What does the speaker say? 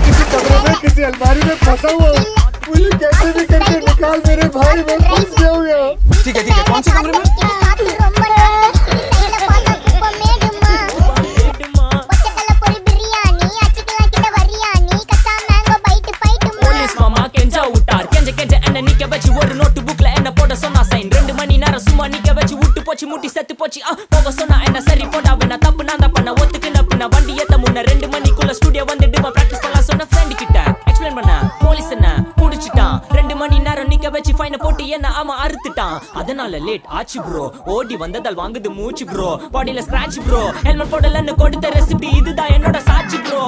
किसी कमरे में किसी अलमारी में फंसा हुआ हूँ, मुझे कैसे भी करके निकाल मेरे भाई, मैं फंस गया हूँ यार। ठीक है कौन सी कमरे में? போலீஸ் மாமா கெஞ்சா விட்டார், கெஞ்ச என்ன நிக்க வச்சு ஒரு நோட்டு புக்ல என்ன போட சொன்னா சைன். 2 மணி நேரம் சும்மா நிக்க வச்சு விட்டு போச்சு முட்டி செத்து போச்சு. போக சொன்னா என்ன சரி போடா வேணா தப்பு நான் தான் பண்ண ஒத்துக்குன பின்ன வண்டி ஏத்த முன்ன 2 மணிக்குள்ள ஸ்டுடியோ வந்துட்டு பிராக்டிஸ் பண்ணலாம் சொன்ன ஃப்ரெண்ட் கிட்ட எக்ஸ்பிளைன் பண்ண. போலீஸ் என்ன புடிச்சிட்டான், 2 மணி நேரம் நிக்க வச்சு ஃபைனை போட்டு என்ன அவன் அறுத்துட்டான். அதனால லேட் ஆச்சு ப்ரோ, ஓடி வந்ததால் வாங்குது மூச்சு ப்ரோ, பாடியில ஸ்கிராட்ச் ப்ரோ, ஹெல்மெட் போடலன்னு கொடுத்த ரெசிபி இதுதான் என்னோட சாட்சி ப்ரோ.